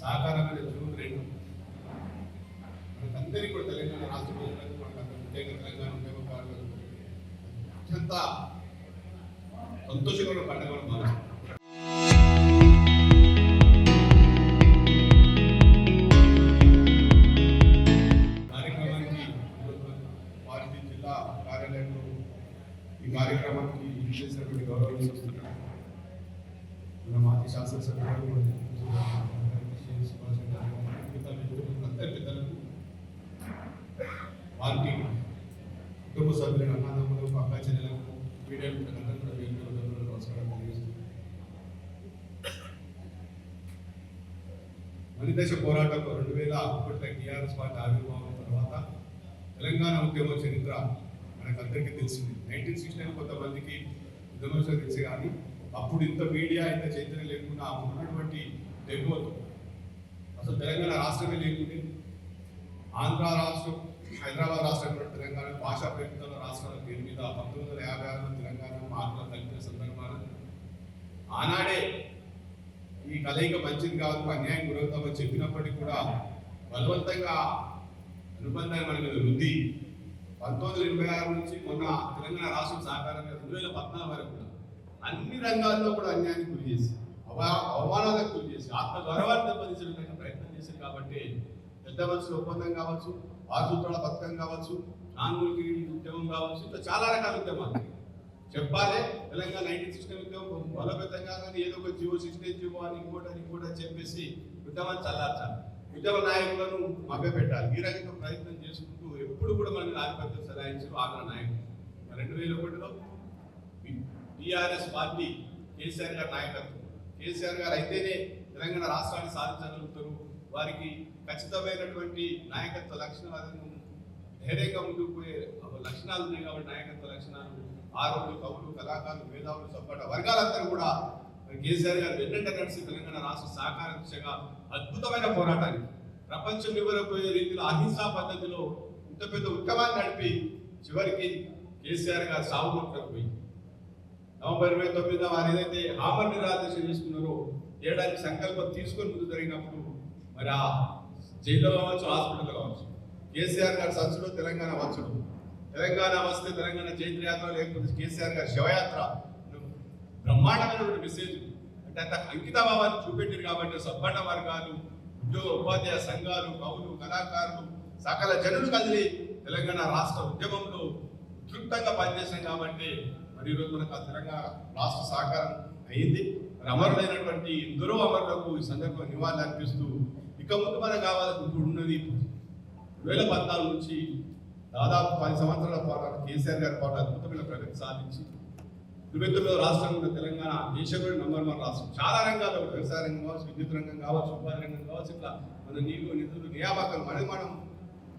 సహకారమైన June 2 మనకందరికీ కూడా తెలంగాణ రాష్ట్ర ప్రజలకు మనకు ముఖ్యంగా తెలంగాణ ఉద్యమకారులకు అత్యంత సంతోషకరమైన పండుగ భావిస్తాం. కార్యక్రమానికి పార్టీ జిల్లా కార్యాలయంలో ఈ కార్యక్రమానికి చేసినటువంటి గౌరవిస్తున్నాం. మన మాజీ శాసనసభ్యులు పెద్దలకు పార్టీ కుటుంబ సభ్యులను అన్నదమ్ములకు అక్క చెల్లెలకు మీడియాకు నమస్కారం తెలియజేస్తున్నాం. మలిదశ పోరాటం 2001 టీఆర్ఎస్ పార్టీ ఆవిర్భావం తర్వాత తెలంగాణ ఉద్యమ చరిత్ర మనకందరికీ తెలిసింది. 1969 కొంతమందికి ఉద్యమం తెలిసి కానీ అప్పుడు ఇంత మీడియా ఇంత చైతన్యం లేకుండా అప్పుడు ఉన్నటువంటి తెగువతో అసలు తెలంగాణ రాష్ట్రమే లేకుంటే ఆంధ్ర రాష్ట్రం, హైదరాబాద్ రాష్ట్రం, తెలంగాణ భాషా ప్రయుక్తాల రాష్ట్రాల పేరు మీద 1956లో తెలంగాణ మార్పులు కలిపిన సందర్భాన ఆనాడే ఈ కలయిక మంచిది కాదు, అన్యాయం గురవుతామని చెప్పినప్పటికీ కూడా బలవంతంగా అనుబంధాన్ని మన మీద రుద్ది 1986 నుంచి మొన్న తెలంగాణ రాష్ట్రం సహకారంగా 2014 వరకు కూడా అన్ని రంగాల్లో కూడా అన్యాయానికి గురి చేసి అవమానాలకు గురి చేసి ఆత్మగౌరవాన్ని దెబ్బతీసే విధంగా ప్రయత్నం చేశారు. కాబట్టి పెద్ద మనుషుల ఒప్పందం కావచ్చు, ఆసూత్రాల పథకం కావచ్చు, నాన్మూలికి ఉద్యమం కావచ్చు, ఇట్లా చాలా రకాల ఉద్యమాలు చెప్పాలి. తెలంగాణ 1960 ఉద్యమం బలోపేతంగా కానీ ఏదో ఒక జీవో 60 జీవో అని ఇంకోటి చెప్పేసి ఉద్యమాన్ని చల్లార్చాలి, ఉద్యమ నాయకులను మభ్యపెట్టాలి. ఈ రకంగా ప్రయత్నం చేసుకుంటూ ఎప్పుడు కూడా మనకి ఆధిపత్యం సదాయించారు ఆంధ్ర నాయకులు. 2001లో టీఆర్ఎస్ పార్టీ కేసీఆర్ గారి నాయకత్వం, కేసీఆర్ గారు అయితేనే తెలంగాణ రాష్ట్రాన్ని సాధించగలుగుతారు, వారికి ఖచ్చితమైనటువంటి నాయకత్వ లక్షణాలను ధైర్యంగా ముందుకు పోయే లక్షణాలు ఉన్నాయి కాబట్టి నాయకత్వ లక్షణాలు ఆరోగ్యులు, కవులు, కళాకారులు, మేధావులు, సబ్బట వర్గాలందరూ కూడా కేసీఆర్ గారు వెన్నంట నడిచి తెలంగాణ రాష్ట్ర సహకార దిశగా అద్భుతమైన పోరాటానికి ప్రపంచం వివరపోయే రీతిలో అహింసా పద్ధతిలో ఇంత పెద్ద ఉద్యమాన్ని నడిపి చివరికి కేసీఆర్ గారు సాగులోకి పోయి నవంబర్ 29 వారు ఏదైతే ఆమరణ నిరాదేశం చేసుకున్నారో చేయడానికి సంకల్పం తీసుకొని ముందు జరిగినప్పుడు మరి ఆ జైల్లో కావచ్చు, హాస్పిటల్లో కావచ్చు, కేసీఆర్ గారి సంచుడు తెలంగాణ వచ్చుడు, తెలంగాణ వస్తే తెలంగాణ జైత్రయాత్ర లేకపోతే కేసీఆర్ గారి శవయాత్ర బ్రహ్మాండమైనటువంటి మెసేజ్ అంటే అంత అంకితభావాన్ని చూపెట్టారు. కాబట్టి సబ్బట వర్గాలు, ఉద్యోగ ఉపాధ్యాయ సంఘాలు, కవులు, కళాకారులు, సకల జనులు కదిలి తెలంగాణ రాష్ట్ర ఉద్యమంలో ఉధృతంగా పనిచేశాం. కాబట్టి మరి ఈరోజు మనకు ఆ తెలంగాణ రాష్ట్ర సహకారం అయింది. మరి అమరులైనటువంటి ఎందరో అమరులకు ఈ సందర్భంగా నివాళులు అర్పిస్తూ ఇక ముందు మనకు కావాల్సి ఇప్పుడు ఉన్నది 2014 నుంచి దాదాపు 10 సంవత్సరాల పాటు కేసీఆర్ గారి పాటు అద్భుతమైన ప్రగతి సాధించి 29వ రాష్ట్రం ఉన్న తెలంగాణ దేశంలో నంబర్ 1 రాష్ట్రం. చాలా రంగాల్లో వ్యవసాయ రంగం కావచ్చు, విద్యుత్ రంగం కావచ్చు, ఉపాధి రంగం కావచ్చు, ఇట్లా మన నీళ్లు, నిధులు, నియామకాలు మనం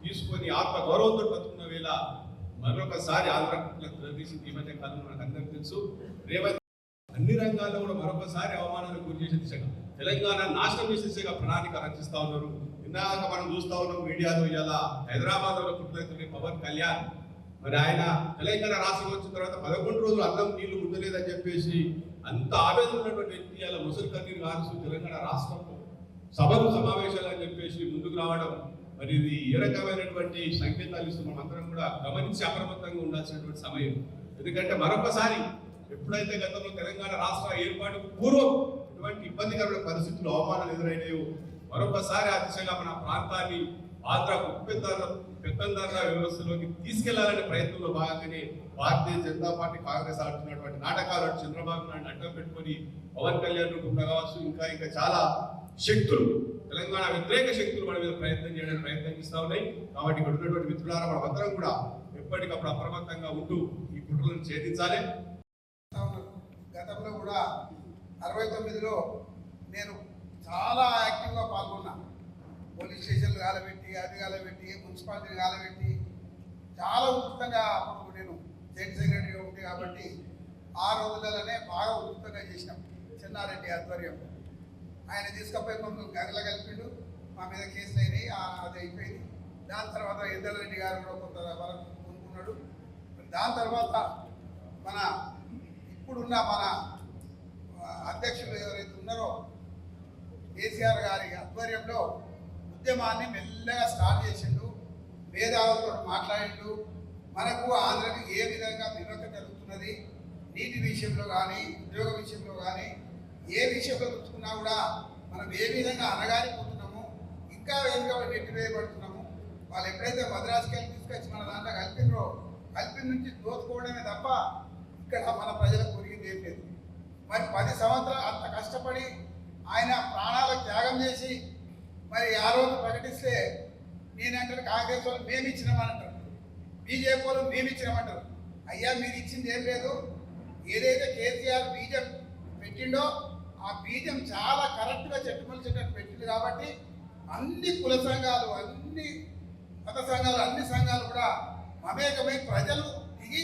తీసుకొని ఆత్మ గౌరవంతో బతుకున్న వేళ మరొకసారి ఆంధ్రప్రదేశ్ ప్రదేశించి ఈ మధ్య కాలంలో మనకు అందరికీ తెలుసు రేవంత్ అన్ని రంగాల్లో కూడా మరొకసారి అవమానాలకు గురి చేసే దిశగా తెలంగాణ నాశనం చేసే దిశగా ప్రణాళిక రచిస్తా ఉన్నారు. ఇందాక మనం చూస్తా ఉన్నాం మీడియాలో ఇలా హైదరాబాద్ లో పుట్టిన పవన్ కళ్యాణ్ మరి ఆయన తెలంగాణ రాష్ట్రం వచ్చిన తర్వాత 11 రోజులు అన్నం నీళ్లు ఉండలేదని చెప్పేసి అంత ఆవేదన ఉన్నటువంటి వ్యక్తి అలా ముసలి కన్నీరు కాల్చు తెలంగాణ రాష్ట్రంలో సభలు సమావేశాలు అని చెప్పేసి ముందుకు రావడం మరి ఇది ఏ రకమైనటువంటి సంకేతాలు ఇస్తూ మనం అందరం కూడా గమనించి అప్రమత్తంగా ఉండాల్సినటువంటి సమయం. ఎందుకంటే మరొకసారి ఎప్పుడైతే గతంలో తెలంగాణ రాష్ట్ర ఏర్పాటు పూర్వం ఎటువంటి ఇబ్బందికరమైన పరిస్థితులు అవమానాలు ఎదురైనాయో మరొకసారి ఆ దిశగా మన ప్రాంతాన్ని ఆంధ్ర పెత్తందారుల వ్యవస్థలోకి తీసుకెళ్లాలనే ప్రయత్నంలో భాగంగానే భారతీయ జనతా పార్టీ, కాంగ్రెస్ ఆడుతున్నటువంటి నాటకాలు చంద్రబాబు నాయుడు అడ్డం పెట్టుకొని పవన్ కళ్యాణ్ రూపంలో కావచ్చు ఇంకా చాలా శక్తులు తెలంగాణ వ్యతిరేక శక్తులు మన మీద ప్రయత్నం చేయడానికి ప్రయత్నిస్తూ ఉన్నాయి. కాబట్టి ఇక్కడ ఉన్నటువంటి మిత్రులారా మనం అందరం కూడా ఎప్పటికప్పుడు అప్రమత్తంగా ఉంటూ ఈ కుట్రలను ఛేదించాలి. గతంలో కూడా 69లో నేను చాలా యాక్టివ్గా పాల్గొన్నా. పోలీస్ స్టేషన్లు కాలబెట్టి, అది కాలబెట్టి, మున్సిపాలిటీని కాలబెట్టి చాలా ఉచితంగా అప్పుడు నేను స్టేట్ సెక్రటరీగా ఉంది. కాబట్టి ఆ రోజులలోనే బాగా ఉచితంగా చేసినాం. చెన్నారెడ్డి ఆధ్వర్యం ఆయన తీసుకపోయి మమ్మల్ని గదిలో కలిపిండు. మా మీద కేసులు అయినాయి, అది అయిపోయింది. దాని తర్వాత ఇంద్రారెడ్డి గారు కూడా కొంత వరకు కొనుక్కున్నాడు. దాని తర్వాత మన ఇప్పుడున్న మన అధ్యక్షులు ఎవరైతే ఉన్నారో కేసీఆర్ గారి ఆధ్వర్యంలో ఉద్యమాన్ని మెల్లగా స్టార్ట్ చేసిండు. మేధావులతో మాట్లాడిండు. మనకు ఆంధ్రకి ఏ విధంగా వివక్ష జరుగుతున్నది, నీటి విషయంలో కానీ ఉద్యోగ విషయంలో కానీ ఏ విషయంలో చూసుకున్నా కూడా మనం ఏ విధంగా అనగారిపోతున్నాము, ఇంకా వెనుక నెట్టివేయబడుతున్నాము. వాళ్ళు ఎప్పుడైతే మద్రాసుకి వెళ్ళి తీసుకొచ్చి మన దాంట్లో కలిపి నుంచి దోచుకోవడమే తప్ప ఇక్కడ మన ప్రజలకు ఒరిగింది ఏం లేదు. మరి 10 సంవత్సరాలు అంత కష్టపడి ఆయన ప్రాణాలకు త్యాగం చేసి మరి ఆ రోజు ప్రకటిస్తే నేనంటారు కాంగ్రెస్ వాళ్ళు మేము ఇచ్చినామనంటారు, బీజేపీ వాళ్ళు మేము ఇచ్చినామంటారు. అయ్యా మీరు ఇచ్చింది ఏం లేదు. ఏదైతే కేసీఆర్ బీజం పెట్టిండో ఆ బీజం చాలా కరెక్ట్గా చెట్టుమలిచేటట్టు పెట్టింది కాబట్టి అన్ని కుల సంఘాలు, అన్ని మత సంఘాలు, అన్ని సంఘాలు కూడా మమేకమై ప్రజలు దిగి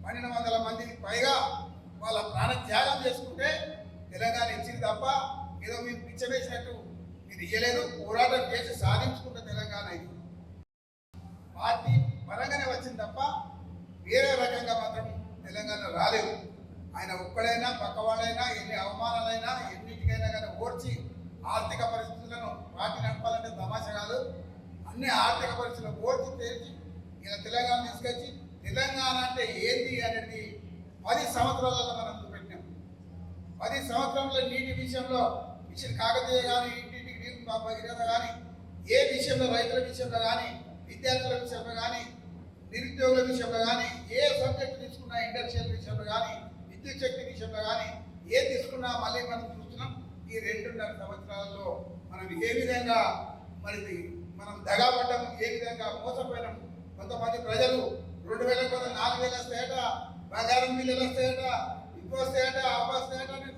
1200 మందికి పైగా వాళ్ళ ప్రాణ త్యాగం చేసుకుంటే తెలంగాణ ఇచ్చింది తప్ప ఏదో మీరు పిచ్చవేసినట్టు మీరు ఇయ్యలేదు. పోరాటం చేసి సాధించుకున్న తెలంగాణ ఇది. పార్టీ పరంగానే వచ్చింది తప్ప వేరే రకంగా మాత్రం తెలంగాణ రాలేదు. ఆయన ఒక్కడైనా పక్కవాడైనా ఎన్ని అవమానాలైనా ఎన్నిటికైనా కానీ ఓర్చి ఆర్థిక పరిస్థితులను పార్టీ నడపాలంటే తమాషా కాదు. అన్ని ఆర్థిక పరిస్థితులను ఓర్చి తెచ్చి ఇలా తెలంగాణ తీసుకొచ్చి తెలంగాణ అంటే ఏంది అనేది 10 సంవత్సరాలలో మనం చూపెట్టినాం. 10 సంవత్సరంలో నీటి విషయంలో మిషన్ కాకతీయ కానీ, ఇంటింటికి నీరు భగీరథ కానీ, ఏ విషయంలో రైతుల విషయంలో కానీ, విద్యార్థుల విషయంలో కానీ, నిరుద్యోగుల విషయంలో కానీ, ఏ సబ్జెక్టు తీసుకున్నా ఇండస్ట్రియల్ విషయంలో కానీ, విద్యుత్ శక్తి విషయంలో కానీ ఏ తీసుకున్నా మళ్ళీ మనం చూస్తున్నాం. ఈ 2.5 సంవత్సరాలలో మనం ఏ విధంగా మనం దగాపడ్డాం, ఏ విధంగా మోసపోయినాం. కొంతమంది ప్రజలు 2000 కోసం 4000 వస్తాయట, బంగారం బిల్లులు వస్తాయట, ఇవి వస్తాయట, అవి వస్తాయట అని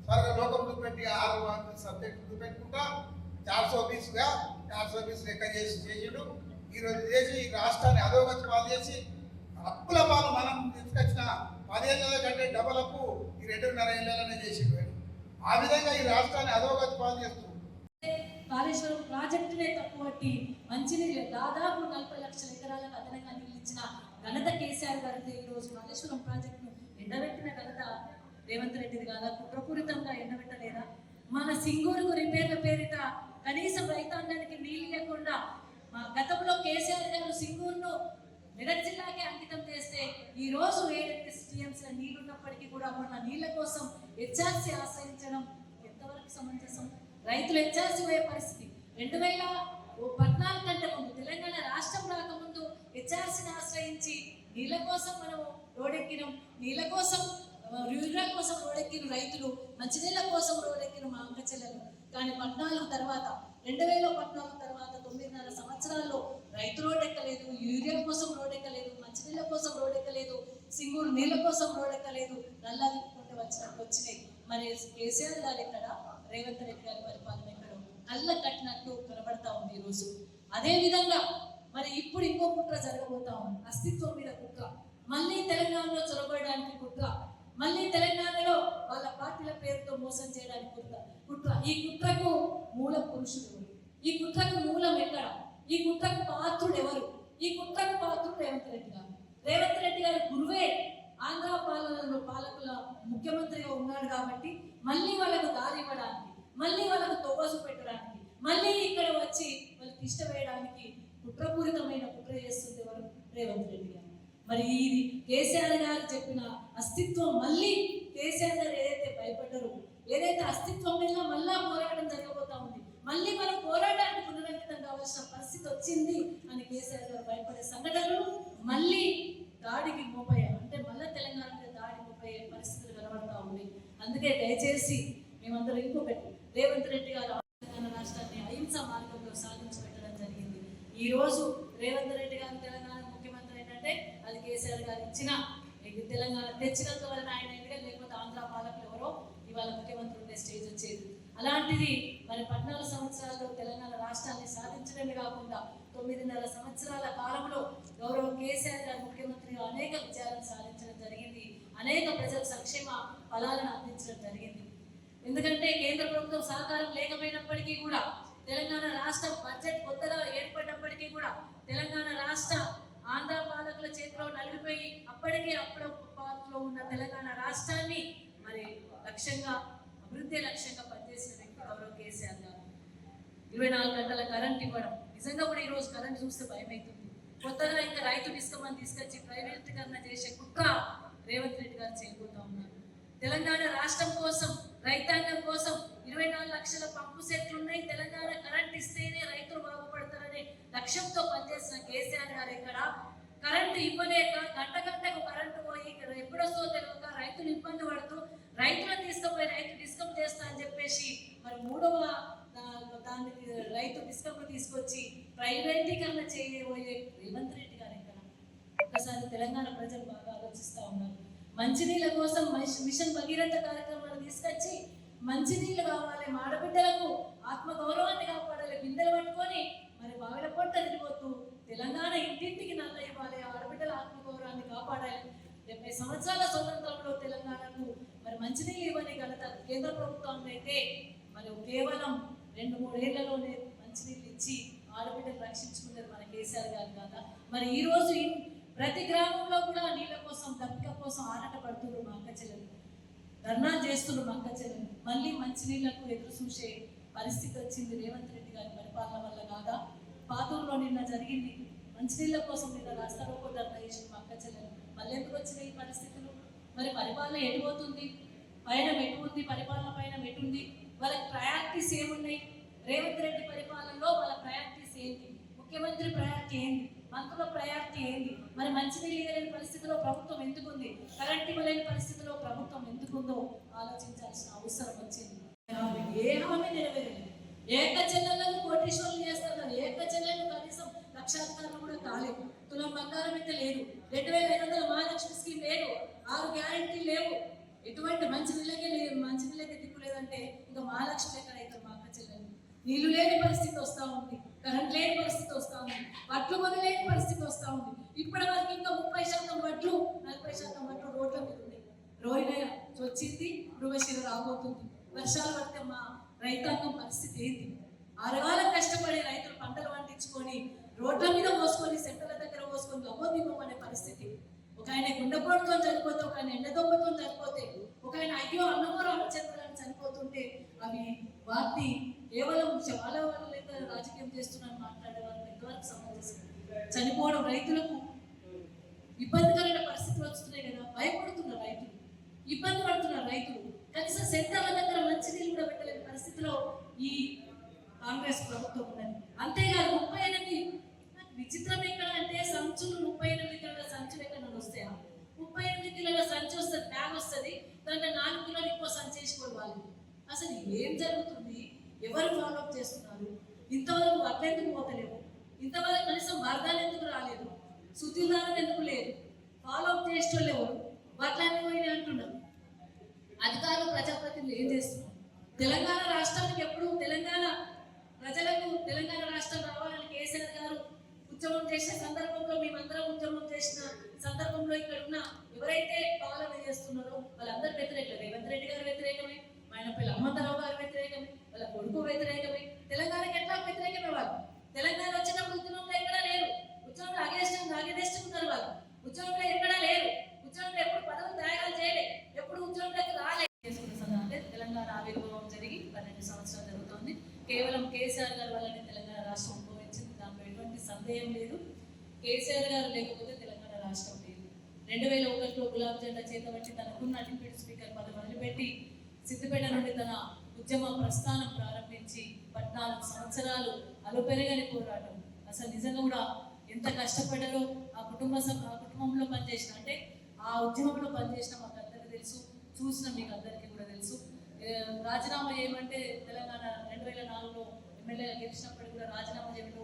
స్వర్గ లోకం చూపెట్టి 6 సబ్జెక్టు చూపెట్టుకుంటా 420 లెక్క చేసిండు. ఈరోజు చేసి ఈ రాష్ట్రాన్ని అధోగతి పాలు చేసి అప్పుల పాలు మనం తీసుకొచ్చిన 10 ఏళ్ళ కంటే డబల్ అప్పు ఈ 2.5 ఏళ్ళనే చేసిండు. ఆ విధంగా ఈ రాష్ట్రాన్ని అధోగతి పాలు చేస్తూ కాళేశ్వరం ప్రాజెక్టునే తప్పుబట్టి మంచినీళ్ళు దాదాపు 40 లక్షల ఎకరాలకు అదనంగా నిలిచిన ఘనత కేసీఆర్ గారికి ఈరోజు కాళేశ్వరం ప్రాజెక్టును ఎండబెట్టిన ఘనత రేవంత్ రెడ్డిది కాదా? కుట్రపూరితంగా ఎండబెట్టలేదా? మన సింగూరుకు రిపేర్ల పేరిట కనీసం రైతాంగానికి నీళ్ళు లేకుండా గతంలో కేసీఆర్ గారు సింగూరును మెదక్ జిల్లాకే అంకితం చేస్తే ఈ రోజు 7 టీఎంసీ నీళ్లు ఉన్నప్పటికీ కూడా మన నీళ్ల కోసం హెచ్ఆర్సీ ఆశ్రయించడం ఎంతవరకు సమంజసం? రైతులు హెచ్ఆర్సీ పోయే పరిస్థితి. 2014 కంటే ముందు తెలంగాణ రాష్ట్రం రాకముందు హెచ్ఆర్సీని ఆశ్రయించి నీళ్ళ కోసం మనం రోడెక్కినాం. నీళ్ళ కోసం యూరియా కోసం రోడెక్కిన రైతులు, మంచినీళ్ళ కోసం రోడెక్కిన మా అక్క చెల్లెలు. కానీ 2014 తర్వాత 9.5 సంవత్సరాల్లో రైతు రోడ్డెక్కలేదు, యూరియా కోసం రోడ్డెక్కలేదు, మంచినీళ్ళ కోసం రోడ్డెక్కలేదు, సింగూరు నీళ్ళ కోసం రోడ్డెక్కలేదు. నల్లా తిప్పుకుంటూ వచ్చినాయి. మరి కేసీఆర్ గారు ఎక్కడ, రేవంత్ రెడ్డి గారి పరిపాలన ఎక్కడ? కళ్ళ కట్టినట్టు కనబడతా ఉంది ఈరోజు. అదే విధంగా మరి ఇప్పుడు ఇంకో కుట్ర జరగబోతా ఉంది. అస్తిత్వం మీద కుట్ర, మళ్ళీ తెలంగాణలో చొరబడడానికి కుట్ర, మళ్ళీ తెలంగాణలో వాళ్ళ పార్టీల పేరుతో మోసం చేయడానికి కుట్ర. ఈ కుట్రకు మూల పురుషుడు ఎవరు? ఈ కుట్రకు మూలం ఎక్కడ? ఈ కుట్రకు పాత్రుడు ఎవరు? ఈ కుట్రకు పాత్రుడు రేవంత్ రెడ్డి గారు. రేవంత్ రెడ్డి గారి గురువే ఆంధ్ర పాలనలో పాలకుల ముఖ్యమంత్రిగా ఉన్నాడు కాబట్టి మళ్ళీ వాళ్ళకు దారి ఇవ్వడానికి, మళ్ళీ వాళ్ళకు తొవ్వసు పెట్టడానికి, మళ్ళీ ఇక్కడ వచ్చి వాళ్ళకి ఇష్టపడడానికి కుట్రపూరితమైన కుట్ర చేస్తుంది ఎవరు? రేవంత్ రెడ్డి గారు. మరి ఇది కేసీఆర్ గారు చెప్పిన అస్తిత్వం మళ్ళీ కేసీఆర్ గారు ఏదైతే భయపడ్డారో, ఏదైతే అస్తిత్వం మీద మళ్ళా పోరాటం జరగబోతా ఉంది, మళ్ళీ మనం పోరాటానికి పునరంకితం కావాల్సిన పరిస్థితి వచ్చింది అని కేసీఆర్ గారు భయపడే సంఘటనలు మళ్ళీ దాడికి మోపయ్యారు. అంటే మళ్ళీ తెలంగాణ మీద దాడి మోపయ్యే పరిస్థితులు కనబడతా ఉంది. అందుకే దయచేసి మేమందరం ఇంకొకటి, రేవంత్ రెడ్డి గారు తెలంగాణ రాష్ట్రాన్ని అహింసా మార్గంలో సాధించి పెట్టడం జరిగింది. ఈ రోజు రేవంత్ రెడ్డి గారు తెలంగాణ ముఖ్యమంత్రి ఏంటంటే అది కేసీఆర్ గారు ఇచ్చిన తెలంగాణ తెచ్చినంత వలన ఆయన ఎక్కడ, లేకపోతే ఆంధ్ర పాలకులు ఎవరో ఇవాళ ముఖ్యమంత్రి ఉండే స్టేజ్ వచ్చేది. అలాంటిది మరి 14 సంవత్సరాల్లో తెలంగాణ రాష్ట్రాన్ని సాధించడమే కాకుండా 9.5 సంవత్సరాల కాలంలో గౌరవ కేసీఆర్ గారు ముఖ్యమంత్రిగా అనేక విజయాలను సాధించడం జరిగింది. అనేక ప్రజల సంక్షేమ ఫలాలను అందించడం జరిగింది. ఎందుకంటే కేంద్ర ప్రభుత్వం సహకారం లేకపోయినప్పటికీ కూడా, తెలంగాణ రాష్ట్ర బడ్జెట్ కొత్తగా ఏర్పడినప్పటికీ కూడా తెలంగాణ రాష్ట్ర ఆంధ్ర పాలకుల చేతిలో నలిగిపోయి అప్పుడప్పుడు ఉన్న తెలంగాణ రాష్ట్రాన్ని మరి లక్ష్యంగా, అభివృద్ధి లక్ష్యంగా పనిచేసిన వ్యక్తి గౌరవ కేసీఆర్ గారు. 24 గంటల కరెంట్ ఇవ్వడం. నిజంగా కూడా ఈరోజు కరెంట్ చూస్తే భయం అవుతుంది. కొత్తగా ఇంకా రైతు డిస్కమ్ని తీసుకొచ్చి ప్రైవేటీకరణ చేసే కుట్ర రేవంత్ రెడ్డి గారు చేయబోతా ఉన్నారు. తెలంగాణ రాష్ట్రం కోసం, రైతాంగం కోసం 24 లక్షల పంపు సెట్లు ఉన్నాయి. తెలంగాణ కరెంట్ ఇస్తేనే రైతులు బాగుపడతారనే లక్ష్యంతో పనిచేసిన కేసీఆర్ గారు ఇక్కడ కరెంటు ఇవ్వలేక గంటకు కరెంటు పోయి ఎప్పుడొస్తో తెలియక రైతులు ఇబ్బంది పడుతూ రైతులను తీసుకుపోయి రైతు డిస్కమ్ చేస్తా అని చెప్పేసి మరి మూడవ దానికి రైతు డిస్కమ్ తీసుకొచ్చి ప్రైవేటీకరణ చేయబోయే రేవంత్ రెడ్డి గారు ఇక్కడ ఒకసారి తెలంగాణ ప్రజలు బాగా ఆలోచిస్తూ ఉన్నారు. మంచినీళ్ళ కోసం మిషన్ భగీరథ కార్యక్రమాన్ని తీసుకొచ్చి మంచినీళ్ళు కావాలి, మాడబిడ్డలకు ఆత్మగౌరవాన్ని కాపాడాలి, బిందెలు పట్టుకొని మరి బావిల పొట్ట తిరిగిపోతూ తెలంగాణ ఇంటింటికి నల్ల ఇవ్వాలి, ఆడబిడ్డల ఆత్మగౌరవాన్ని కాపాడాలి. 70 సంవత్సరాల స్వతంత్రంలో తెలంగాణకు మరి మంచినీళ్ళు ఇవ్వని ఘనత కేంద్ర ప్రభుత్వాన్ని అయితే మరి కేవలం 2-3 ఏళ్లలోనే మంచినీళ్ళు ఇచ్చి ఆడబిడ్డలు రక్షించుకునేది మన కేసీఆర్ గారు కాదా? మరి ఈ రోజు ప్రతి గ్రామంలో కూడా నీళ్ళ కోసం, దప్పిక కోసం ఆరాట పడుతున్నారు మా అక్క చెల్లెలు, ధర్నా చేస్తున్నారు మా అక్క చెల్లెలు. మళ్ళీ మంచినీళ్లకు ఎదురు చూసే పరిస్థితి వచ్చింది రేవంత్ రెడ్డి గారి పరిపాలన వల్ల కాదా? పాతూరులో నిన్న జరిగింది, మంచినీళ్ళ కోసం నిన్న రాస్తారోకో ధర్నా చేసిన మా అక్క చెల్లెలు. మళ్ళీ ఎందుకు వచ్చిన ఈ పరిస్థితులు? మరి పరిపాలన ఎటుపోతుంది? పైన ఎటు ఉంది? పరిపాలన పైన ఎటుంది? వాళ్ళకి ప్రయారిటీస్ ఏమున్నాయి? రేవంత్ రెడ్డి పరిపాలనలో వాళ్ళ ప్రయారిటీస్ ఏంటి? ముఖ్యమంత్రి ప్రయారిటీ ఏంటి? మంత్రుల ప్రయారిటీ ఏంటి? మరి మంచినీళ్ళు ఇవ్వలేని పరిస్థితిలో ప్రభుత్వం ఎందుకుంది? కరెంట్ ఇవ్వలేని పరిస్థితిలో ప్రభుత్వం ఎందుకుందో ఆలోచించాల్సిన అవసరం వచ్చింది. ఏ హామీ నెరవేరలేదు. ఏక చెల్లెలను కోటీశ్వరులు చేస్తారు కానీ ఏక చెల్లెలు కనీసం లక్షాధికారులు కూడా కాలేదు. తులం బంగారం అయితే లేదు, 2500 మహాలక్ష్మి స్కీమ్ లేదు, 6 గ్యారెంటీ లేవు. ఎటువంటి మంచినీళ్ళకే లేదు, మంచినీళ్ళకే దిక్కు లేదంటే ఇంకా మహాలక్ష్మి ఎక్కడ అవుతారు మా అక్క చెల్లెలు? నీళ్లు లేని పరిస్థితి వస్తూ ఉంది, కరెంట్ లేని పరిస్థితి వస్తూ ఉంది, వడ్లు కొనలేని పరిస్థితి వస్తూ ఉంది. ఇప్పటి వరకు ఇంకా 30% వడ్లు, 40% వడ్లు రోడ్ల మీద ఉన్నాయి. రోహిణయ వచ్చింది, మృగశిర రాబోతుంది. వర్షాలు పడితే మా రైతాంగం పరిస్థితి ఏంటి? అరగాల కష్టపడి రైతులు పంటలు పండించుకొని రోడ్ల మీద పోసుకొని, సెంటర్ల దగ్గర పోసుకొని గమ్మోదిమ్మనే పరిస్థితి. ఒక ఆయన గుండెపోటుతో చనిపోతే, ఒక ఆయన ఎండదొబ్బతో చనిపోతే, ఒక ఆయన అయ్యో అన్నమో రామచంద్రాన్ని చనిపోతుంటే అవి వాటిని కేవలం చాలా వాళ్ళు లేక రాజకీయం చేస్తున్నారని మాట్లాడే వాళ్ళు ఎంతవరకు సమంజసం? చనిపోవడం రైతులకు ఇబ్బందికరమైన పరిస్థితులు వస్తున్నాయి కదా, భయపడుతున్నారు రైతులు, ఇబ్బంది పడుతున్నారు రైతులు. కనీసం సెంటర్ల దగ్గర మంచినీళ్ళు కూడా పెట్టలేని పరిస్థితిలో ఈ కాంగ్రెస్ ప్రభుత్వం ఉన్నది. అంతేకాదు 38 విచిత్రం ఎక్కడ అంటే సంచులు 38 కిలోల సంచులు ఎక్కడ వస్తాయా? 38 కిలోల సంచి వస్తుంది, బ్యాగ్ వస్తుంది, దాంట్లో 4 కిలోలు ఇంకో సంచి వేసుకోవాలి వాళ్ళు. అసలు ఏం జరుగుతుంది? ఎవరు ఫాలోఅప్ చేస్తున్నారు? ఇంతవరకు అట్లెందుకు పోతలేవు? ఇంతవరకు కనీసం వరదాలు ఎందుకు రాలేదు? శుద్ధిదారులు ఎందుకు లేదు? ఫాలోఅప్ చేసేటోళ్ళు ఎవరు? వాటిని పోయినా అంటున్నారు. అధికారులు, ప్రజాప్రతినిధులు ఏం చేస్తున్నారు? తెలంగాణ రాష్ట్రానికి ఎప్పుడు తెలంగాణ ప్రజలకు తెలంగాణ రాష్ట్రం రావాలని కేసీఆర్ గారు ఉద్యమం చేసిన సందర్భంలో, మేమందరం ఉద్యమం చేసిన సందర్భంలో ఇక్కడ ఉన్న ఎవరైతే పాలన చేస్తున్నారో వాళ్ళందరూ వ్యతిరేకమే. రేవంత్ రెడ్డి గారు వ్యతిరేకమే, మైనపల్లి హనుమంతరావు గారు వ్యతిరేకమే, వాళ్ళ కొడుకు వ్యతిరేకమే. తెలంగాణకి ఎట్లా వ్యతిరేకమే వాళ్ళు? తెలంగాణ వచ్చినప్పుడు ఉద్యమంలో ఎక్కడా లేరు, ఉద్యమంలో అగేదిస్తున్నారు వాళ్ళు, ఉద్యమంలో ఎక్కడా లేరు, ఉద్యమంలో ఎప్పుడు పదవులు త్యాగాలు చేయలేదు, ఎప్పుడు ఉద్యమంలోకి రాలేదు. అంటే తెలంగాణ ఆవిర్భావం జరిగి 12 సంవత్సరాలు జరుగుతోంది. కేవలం కేసీఆర్ గారి వల్లనే తెలంగాణ రాష్ట్రం ఉద్భవించింది, దాంట్లో ఎటువంటి సందేహం లేదు. కేసీఆర్ గారు లేకపోతే తెలంగాణ రాష్ట్రం లేదు. 2001లో గులాబ్ జెండా చేతబట్టి తనకున్న డిప్యూటీ స్పీకర్ పదవి వదిలిపెట్టి సిద్దిపేట నుండి తన ఉద్యమ ప్రస్థానం ప్రారంభించి 14 సంవత్సరాలు అలుపెరగని పోరాటం. అసలు నిజంగా కూడా ఎంత కష్టపడ్డారో ఆ కుటుంబంలో పనిచేసిన, అంటే ఆ ఉద్యమంలో పనిచేసిన మాకు అందరికీ తెలుసు, చూసిన మీకు అందరికీ కూడా తెలుసు. రాజీనామా చేయమంటే తెలంగాణ 2004లో ఎమ్మెల్యేగా గెలిచినప్పుడు కూడా రాజీనామా చేయమంటే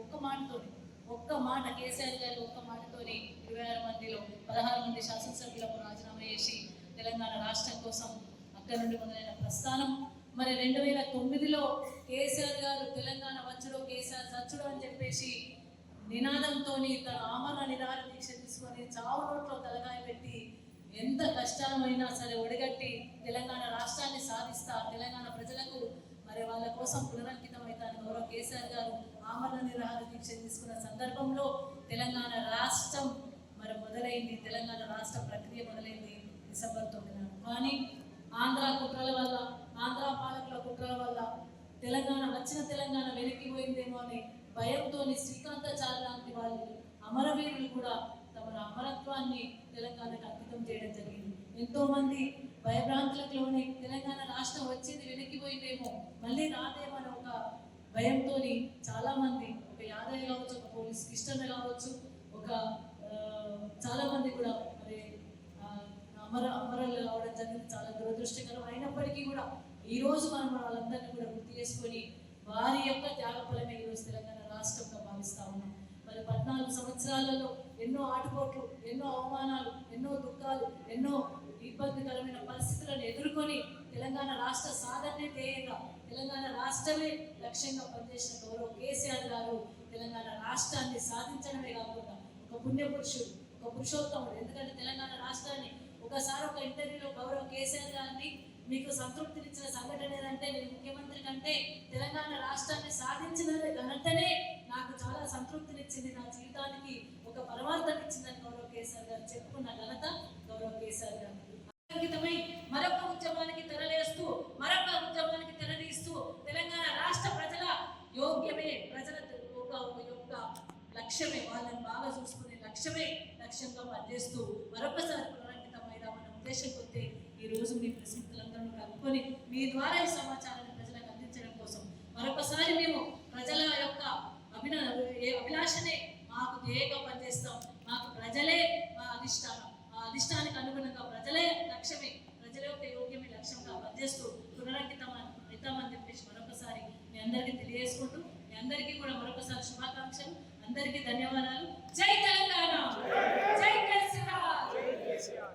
ఒక్క మాట కేసీఆర్ గారు ఒక్క మాటతోని 26 మందిలో 16 మంది శాసనసభ్యులకు రాజీనామా చేసి తెలంగాణ రాష్ట్రం కోసం అక్కడి నుండి మొదలైన ప్రస్థానం. మరి 2009లో కేసీఆర్ గారు తెలంగాణ వచ్చుడో కేసీఆర్ చచ్చుడో అని చెప్పేసి నినాదంతో తన ఆమరణ నిరాహార దీక్ష తీసుకొని చావు నోట్లో తలకాయ పెట్టి ఎంత కష్టాలైనా సరే ఒడిగట్టి తెలంగాణ రాష్ట్రాన్ని సాధిస్తా, తెలంగాణ ప్రజలకు మరి వాళ్ళ కోసం పునరంకితం అవుతాను గౌరవ కేసీఆర్ గారు ఆమరణ నిరాహార దీక్ష తీసుకున్న సందర్భంలో తెలంగాణ రాష్ట్రం మరి మొదలైంది, తెలంగాణ రాష్ట్ర ప్రక్రియ మొదలైంది డిసెంబర్ 9. కానీ ఆంధ్ర కుట్రల వల్ల, ఆంధ్ర పాలకుల కుట్రల వల్ల తెలంగాణ వచ్చిన తెలంగాణ వెనక్కిపోయిందేమో అని భయంతో శ్రీకాంతాచార్య లాంటి వాళ్ళు అమరవీరులు కూడా తమ అమరత్వాన్ని తెలంగాణకు అంకితం చేయడం జరిగింది. ఎంతో మంది భయభ్రాంతులకు లోని తెలంగాణ రాష్ట్రం వచ్చింది వెనక్కిపోయిందేమో, మళ్ళీ రాదేమో అని ఒక భయంతో చాలా మంది, ఒక యాదయ్య కావచ్చు, ఒక పోలీస్ కిష్టన్న కావచ్చు, ఒక చాలా మంది కూడా మరి అమరలు కావడం జరిగింది. చాలా దురదృష్టకరం. అయినప్పటికీ కూడా ఈ రోజు మనం వాళ్ళందరినీ కూడా గుర్తు చేసుకొని వారి యొక్క త్యాగఫలమే ఈరోజు తెలంగాణ రాష్ట్రంగా భావిస్తా ఉన్నాం. మరి 14 సంవత్సరాలలో ఎన్నో ఆటుపోట్లు, ఎన్నో అవమానాలు, ఎన్నో దుఃఖాలు, ఎన్నో ఇబ్బందికరమైన పరిస్థితులను ఎదుర్కొని తెలంగాణ రాష్ట్ర సాధనే ధ్యేయంగా, తెలంగాణ రాష్ట్రమే లక్ష్యంగా పనిచేసిన గౌరవ కేసీఆర్ గారు తెలంగాణ రాష్ట్రాన్ని సాధించడమే కాకుండా ఒక పుణ్యపురుషుడు, ఒక పురుషోత్తముడు. ఎందుకంటే తెలంగాణ రాష్ట్రాన్ని ఒకసారి ఒక ఇంటర్వ్యూలో గౌరవ కేసీఆర్ గారిని మీకు సంతృప్తినిచ్చిన సంఘటన ఏదంటే, నేను ముఖ్యమంత్రి కంటే తెలంగాణ రాష్ట్రాన్ని సాధించిన ఘనతనే నాకు చాలా సంతృప్తినిచ్చింది, నా జీవితానికి ఒక పరమార్థం ఇచ్చిందని గౌరవ కేసీఆర్ గారు చెప్పుకున్న ఘనత గౌరవ కేసీఆర్ గారు. అంకితమై మరొక ఉద్యమానికి తెరలేస్తూ, మరొక ఉద్యమానికి తెరదీస్తూ తెలంగాణ రాష్ట్ర ప్రజల యోగ్యమే, ప్రజల యొక్క లక్ష్యమే, వాళ్ళని బాగా చూసుకునే లక్ష్యమే లక్ష్యంగా పనిచేస్తూ మరొకసారి పునరంకితమైదామన్న ఉద్దేశం కొద్ది ఈ రోజు మీ ప్రసిద్ధులందరూ కలుపుకొని మీ ద్వారా ఈ సమాచారాన్ని ప్రజలకు అందించడం కోసం మరొకసారి మేము ప్రజల యొక్క అభిలాషనే మాకు ధ్యేయంగా పనిచేస్తాం. మాకు ప్రజలే మా అధిష్టానం, ఆ అధిష్టానికి అనుగుణంగా ప్రజలే లక్ష్యమే, ప్రజల యొక్క యోగ్యమే లక్ష్యంగా పనిచేస్తూ పునరంకితమని చెప్పేసి మరొకసారి మీ అందరికీ తెలియజేసుకుంటూ, మీ అందరికీ కూడా మరొకసారి శుభాకాంక్షలు, అందరికీ ధన్యవాదాలు. జై తెలంగాణ, జై కేసీఆర్.